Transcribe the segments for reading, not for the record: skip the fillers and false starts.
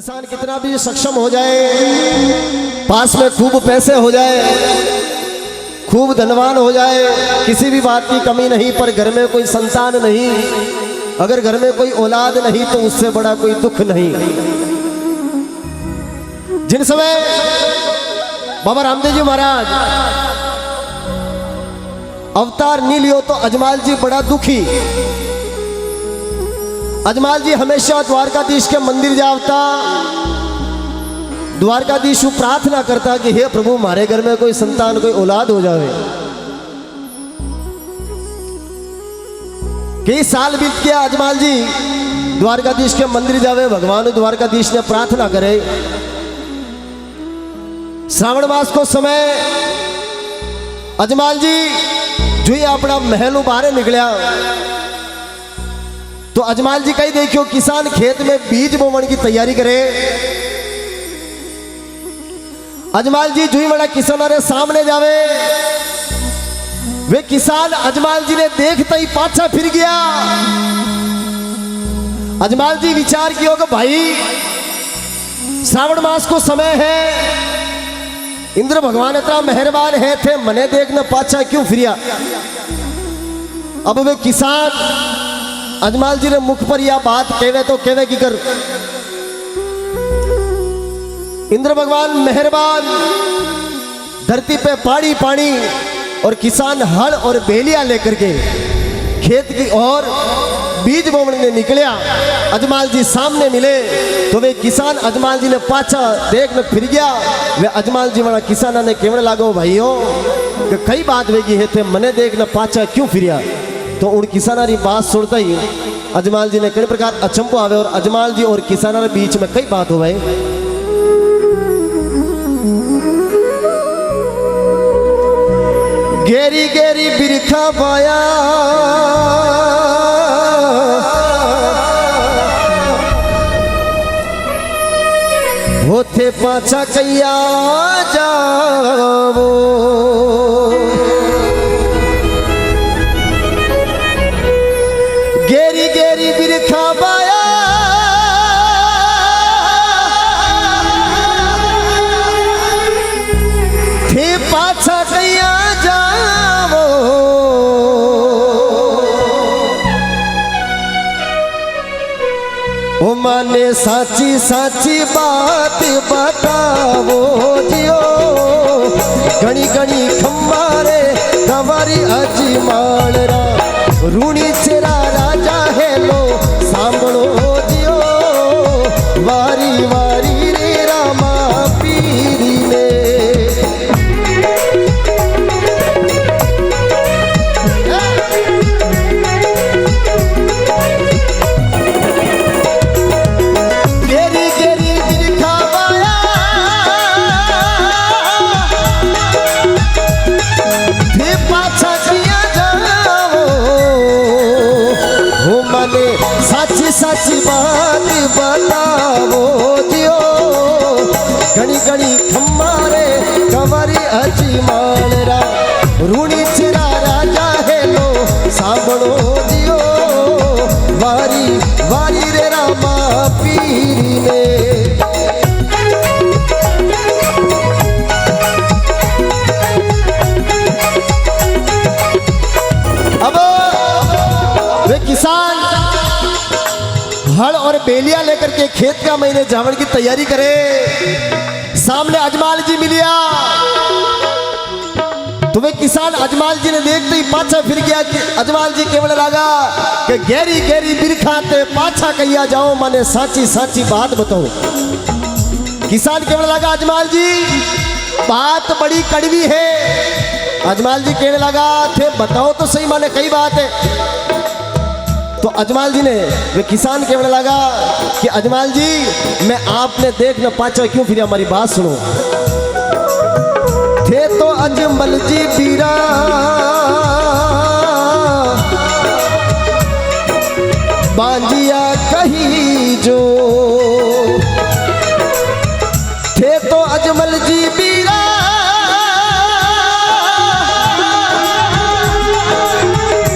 इंसान कितना भी सक्षम हो जाए, पास में खूब पैसे हो जाए, खूब धनवान हो जाए, किसी भी बात की कमी नहीं, पर घर में कोई संतान नहीं, अगर घर में कोई औलाद नहीं तो उससे बड़ा कोई दुख नहीं। जिन समय बाबा रामदेव जी महाराज अवतार नहीं लियो तो अजमाल जी बड़ा दुखी। अजमाल जी हमेशा द्वारकाधीश के मंदिर जावता, द्वारकाधीश प्रार्थना करता कि हे प्रभु हमारे घर में कोई संतान कोई औलाद हो जावे। कई साल बीत गया, अजमाल जी द्वारकाधीश के मंदिर जावे, भगवान द्वारकाधीश ने प्रार्थना करे। श्रावण मास को समय अजमाल जी जो ही अपना महल बाहर निकलिया तो अजमाल जी कहीं देखियो किसान खेत में बीज बोवन की तैयारी करे। अजमाल जी जो ही बड़ा किसान अरे सामने जावे, वे किसान अजमाल जी ने देखता ही पाछा फिर गया। अजमाल जी विचार किया कि भाई श्रावण मास को समय है, इंद्र भगवान इतना मेहरबान है थे, मने देखना पाछा क्यों फिरिया। अब वे किसान अजमाल जी ने मुख पर यह बात कहवे तो कहवे की कर, इंद्र भगवान मेहरबान, धरती पे पानी पानी, और किसान हल और बेलिया लेकर के खेत की ओर बीज बोने निकलिया। अजमाल जी सामने मिले तो वे किसान अजमाल जी ने पाछा देखने फिर गया। वे अजमाल जी वाला किसान ने केवल लागो भाइयों कि कई बात वेगी है थे, मने देखना पाछा क्यों फिरिया। तो उन किसाना की बात सुनता ही अजमाल जी ने कई प्रकार अचंभो आवे और अजमाल जी और किसाना के बीच में कई बात हो गई। गेरी गेरी बिरखा पाया होते पाछा कैया जावो, गेरी गेरी बिरखा पाया थे पाछा कैया जावो। ओ माने साची साची बात बतावो जियो, घनी घनी खम्बारे गवारी अजमाल रा, रूणी चेरा राजा है लो सांभळो जियो, वारी वारी रे रामा पीरी ने। गेरी गेरी बिरखा पाया थे पाछा किया जाओ, हो मने साची साची बात बतावो जियो, घनी घनी खम्मारे कंवरी अजमाल रा, रूणी चेरा राजा है लो सांभळो जियो, वारी वारी रे रामा पीरी ने। अब वे किसान हल और बेलिया लेकर के खेत का महीने जावण की तैयारी करे। सामने अजमाल जी मिलिया तो वे किसान अजमाल जी ने देखते ही पाछा फिर गया कि अजमाल जी केवल लगा कि गहरी गहरी बिरखा ते पाछा कहिया जाओ, माने साची साची बात बताओ। किसान केवल लगा अजमाल जी बात बड़ी कड़वी है। अजमाल जी कहने लगा थे बताओ तो सही, माने कई बात है। तो अजमाल जी ने वे किसान कहने लगा कि अजमाल जी मैं आपने देख न पाचा क्यों फिर, हमारी बात सुनो। थे तो अजमल जी बीरा बांजिया कही जो, थे तो अजमल जी बीरा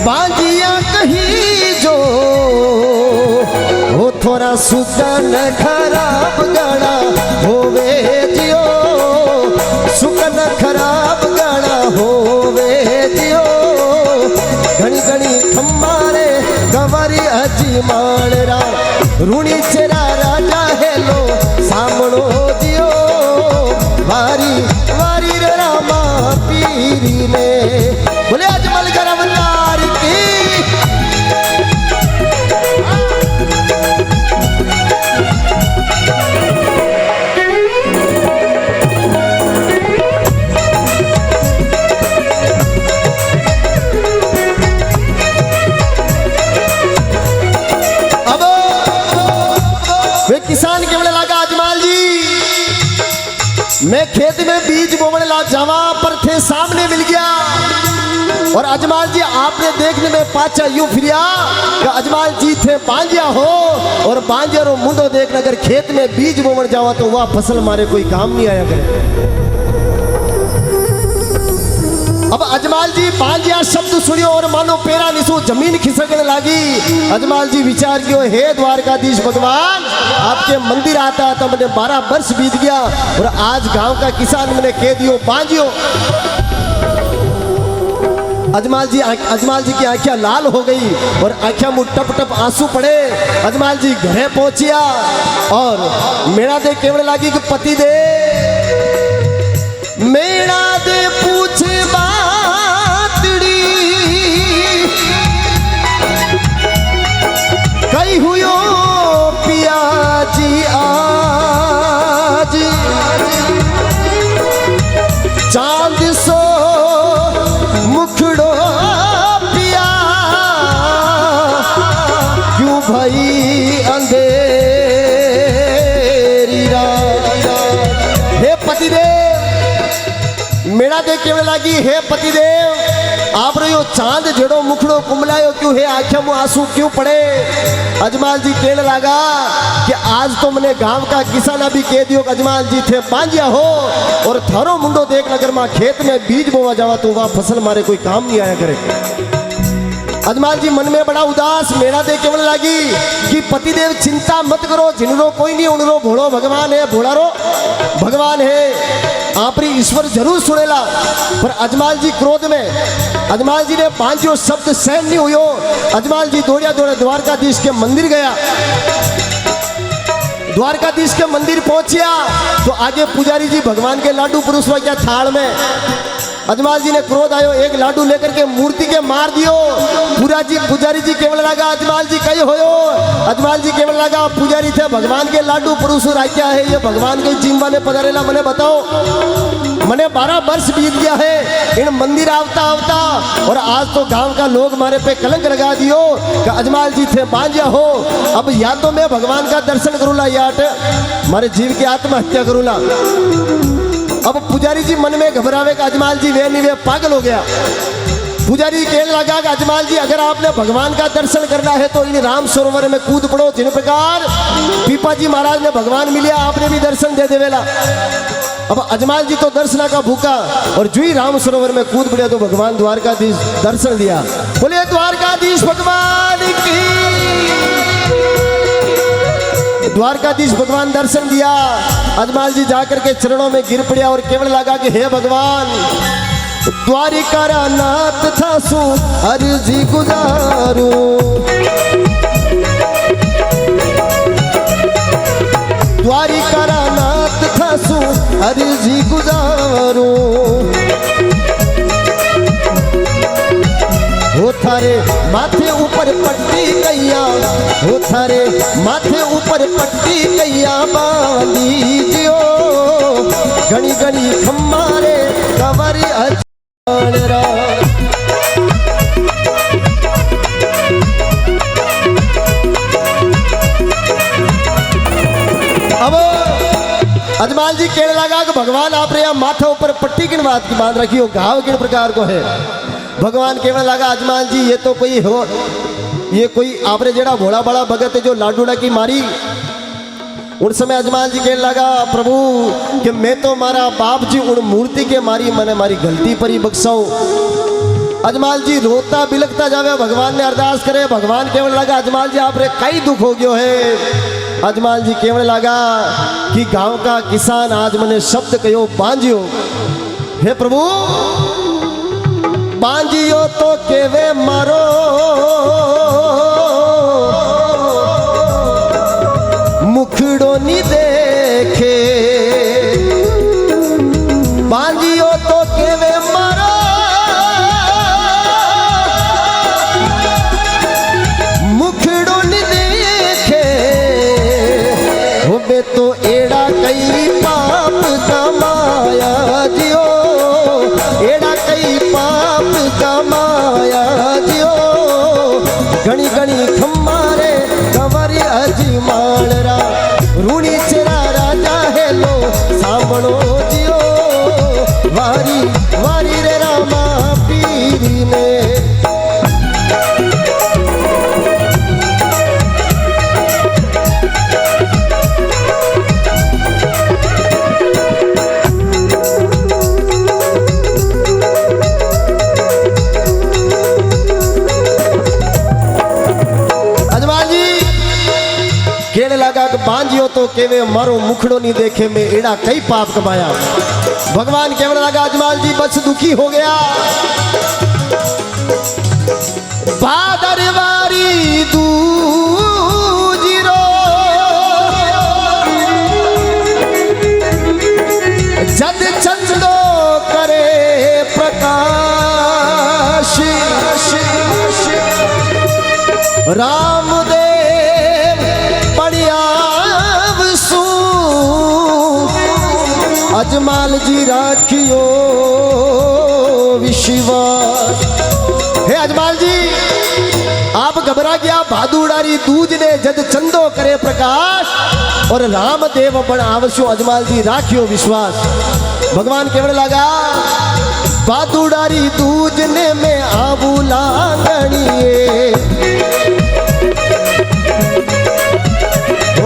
बांजिया कही जो, हो थोड़ा सुगन खराब गाना होवे जियो, सुकन खराब गाना होवे जियो, घनी घनी खम्मारे गवारी अजी माणरा, रूणी चेरा राजा हेलो सामणो जियो, वारी वारी रे रामा पीरी ने। बोले अजमल करमदार की। किसान के बड़े लगा अजमाल जी, मैं खेत में बीज बोने ला जावा पर थे सामने मिल गया, और अजमाल जी आपने देखने में पाचा यूं फिरिया कि अजमाल जी थे बांझिया हो, और बांझिया रो मुंडो देखना अगर खेत में बीज बोने जावा तो वह फसल मारे कोई काम नहीं आया करे। अब अजमाल जी बांझिया शब्द सुनियो और मानो पेरा निसु जमीन खिसकने लगी। अजमाल जी विचार कियो, हे द्वारकाधीश भगवान, आपके मंदिर आता तो मैंने 12 वर्ष बीत गया, और आज गांव का किसान मैंने कह दियो बांझियो। अजमाल जी की आंखें लाल हो गई और आंखें मुंह टप टप आंसू पड़े। अजमाल जी घरे पहुंचिया और मेरा दे केवल लगी कि पति दे, मेरा दे पूछे बातड़ी कई हुयो पिया जी आज, चांद सो मुखड़ो पिया क्यों भई अंधेरी रात। हे पतिदेव, मेरा देख के लगी, हे पतिदेव आप रो चांद जड़ो मुखड़ो कुमलायो क्यों, हे आंखों में आंसू क्यों पड़े। अजमाल जी कहने लगा कि आज तो मैंने गांव का किसान अभी कह दियो कि अजमाल जी थे बांझिया हो, और थारो मुंडो देख नगर मां खेत में बीज बोवा जावा तो वह फसल मारे कोई काम नहीं आया करे। अजमाल जी मन में बड़ा उदास मेरा देख के लगी कि पतिदेव चिंता मत करो, जिनरो कोई नहीं उनरो भोड़ो भगवान है, भोड़ा रो भगवान है, आपरी ईश्वर जरूर सुनेला। पर अजमाल जी क्रोध में अजमाल जी ने बांझियो शब्द सहन नहीं हुयो। अजमाल जी दौड़िया दौड़े द्वारकाधीश के मंदिर गया। द्वारकाधीश के मंदिर पहुंचिया तो आगे पुजारी जी भगवान के लाडू परोसवा क्या थाल में। अजमाल जी ने क्रोध आयो, एक लाडू लेकर के मूर्ति के मार दियो। पुजारी जी केवल लगा अजमाल जी कही होयो। अजमाल जी केवल लगा पुजारी थे भगवान के लाडू परोसो क्या है ये भगवान के जिम्बा ने पधारेला, मने बताओ। मने 12 वर्ष बीत गया है इन मंदिर आवता आवता, और आज तो गांव का लोग मारे पे कलंक लगा दियो कि अजमाल जी थे बांझिया हो। अब या तो मैं भगवान का दर्शन करूला या मारे जीव की आत्महत्या करूला। अब पुजारी जी मन में घबरावे का अजमाल जी वे नहीं वे पागल हो गया। पुजारी कहने लगा कि अजमाल जी अगर आपने भगवान का दर्शन करना है तो इन राम सरोवर में कूद पड़ो, जिन प्रकार पीपा जी महाराज ने भगवान मिलिया आपने भी दर्शन दे देवेला। अब अजमाल जी तो दर्शना का भूखा और जुई राम सरोवर में कूद पड़े तो भगवान द्वारकाधीश दर्शन दिया। बोले द्वारकाधीश भगवान की। द्वारकाधीश भगवान दर्शन दिया। अजमाल जी जाकर के चरणों में गिर पड़ा और केवल लगा कि हे भगवान द्वारिका नाथ था सु अर्जी गुजारू, द्वारिका नाथ था सु अर्जी गुजारू, हो थारे माथे ऊपर पट्टी कैया, हो थारे माथे ऊपर पट्टी कैया बांधी जियो, घनी घनी खम्मारे कवर अचानरा। अब अजमाल जी कहने लगा कि भगवान आप रे माथा ऊपर पट्टी किन बात की बांध रखी हो, घाव किन प्रकार को है। भगवान कहने लगा अजमाल जी ये तो कोई हो, ये कोई आपने जेड़ा भोला बड़ा भगत है जो लाडूड़ा की मारी। उस समय अजमाल जी कहने लगा प्रभु कि मैं तो मारा बाप जी उन मूर्ति के मारी, मैंने मारी गलती पर ही बख्शाओ। अजमाल जी रोता बिलखता जावे, भगवान ने अरदास करे। भगवान कहने लगा अजमाल जी आप रे कई दुख हो गयो है, अजमाल जी कहने लगा कि गांव का किसान आज मने शब्द कहो बांजियो। हे प्रभु बांजियो तो केवे मारो मुखड़ो नी देखे। बांजियो तो केवे मारो मुखड़ो नी देखे। होबे तो एड़ा कई पाप कमाया जियो, एड़ा कई पाप कमाया जियो। घणी घणी खम्मारे कंवरी अजमालरा रूणी चेरा राजा हेलो सांभळो जियो। वारी वारी रे रामा पीरी ने। कहने लगा कि बांजियो तो केवे मारो मुखड़ो नहीं देखे, मैं एड़ा कई पाप कमाया। भगवान कहने लगा अजमाल जी बस दुखी हो गया। भादरवारी दूजिरो जद चंदो करे प्रकाश। रामदेव अजमाल जी राखियो विश्वास। हे अजमाल जी आप घबरा गया। भादुड़ारी दूज ने जद चंदो करे प्रकाश और रामदेव पण आवश्यो। अजमाल जी राखियो विश्वास। भगवान कहने लगा भादुड़ारी दूज ने में आबू लांगणिए।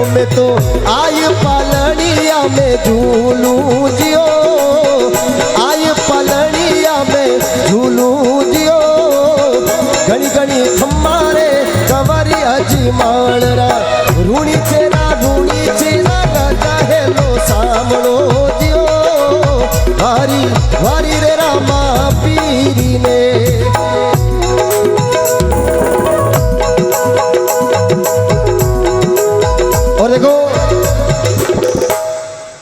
मैं तो आय पालनिया में झूलू जियो, आय पालनिया में झूलू जियो। घनी घनी खम्मारे कंवरी अजमालरा रूणी चेरा राजा हेलो सांभळो जियो। वारी वारी रे रामा पीरी ने। और देखो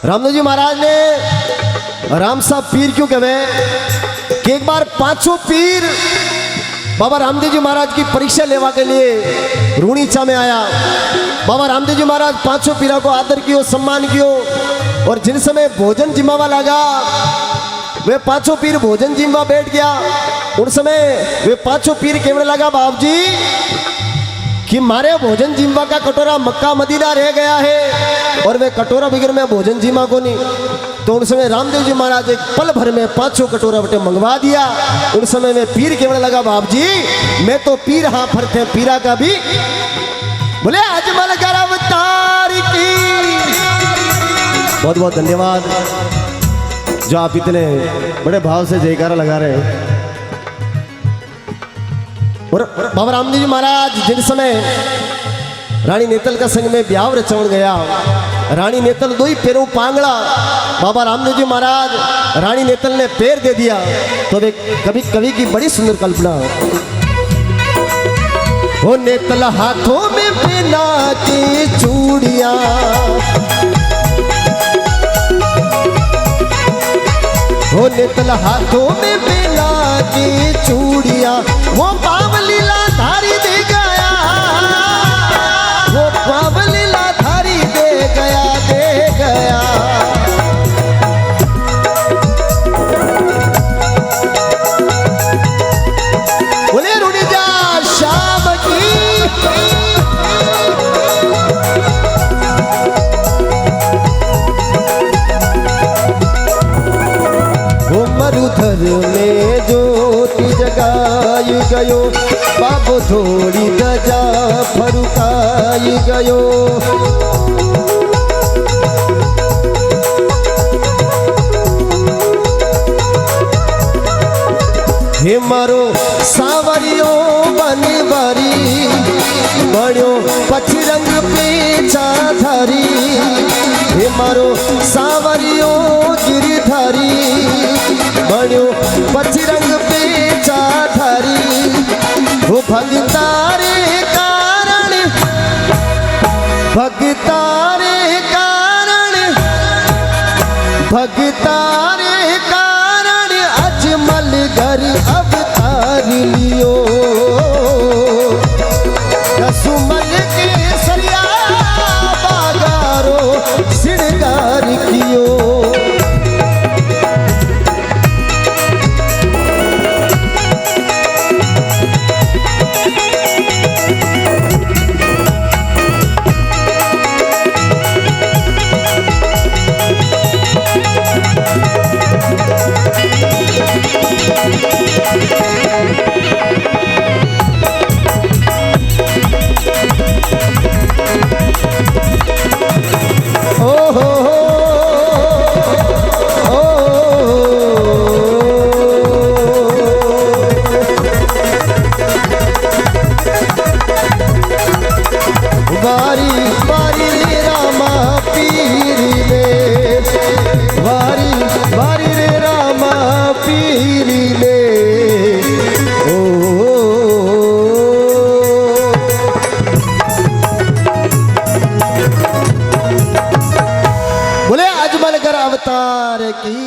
रामदेव जी महाराज ने राम साहब पीर क्यों कहे कि एक बार पांचों पीर बाबा रामदेव जी महाराज की परीक्षा लेवा के लिए रूणीचा में आया। बाबा रामदेव जी महाराज पांचों पीरा को आदर कियो, सम्मान कियो। और जिन समय भोजन जिम्मावा लगा वे पांचों पीर भोजन जिम्मा बैठ गया। उन समय वे पांचों पीर कहने लगा बाप जी कि मारे भोजन जिम्मा का कटोरा मक्का मदीना रह गया है और वे कटोरा बगैर में भोजन जिम्मा को नहीं। तो उन समय रामदेव जी महाराज एक पल भर में पांचों कटोरा बटे मंगवा दिया। उन समय में पीर कहने लगा बाप जी मैं तो पीर हाँ फरते पीरा का भी बोले अजमल कर अवतार की। बहुत बहुत धन्यवाद जो आप इतने बड़े भाव से जयकारा लगा रहे हैं। और बाबा रामदेव जी महाराज जिन समय रानी नेतल का संग में ब्याह रचवण गया, रानी नेतल दो ही पैरों पांगड़ा। बाबा रामदेव जी महाराज रानी नेतल ने पैर दे दिया। तो वे कवि की बड़ी सुंदर कल्पना। वो नेतल हाथों में पहना की चूड़ियां, वो नेतल हाथों में पहना की चूड़ियां। वो पावलीला धारी दे गया, वो पावलीला धारी दे गया, दे गया। बोले रूणी जा शाम की। वो मरुधर में ज्योति जगाई गयो, बाबो थोड़ी गजा फरुकाई गयो। हे मारो सावरियो बनवारी बड़ो पछी रंग पीछा धारी हे मारो सावरियो गिरधारी बड़ो पछी रंग पीछा धारी वो भगतारे कारण भगतारे कारण भगतारे कारण अजमल घर अवतार लियो रसुमल के सरिया बागारो श्रृंगार कियो अवतार की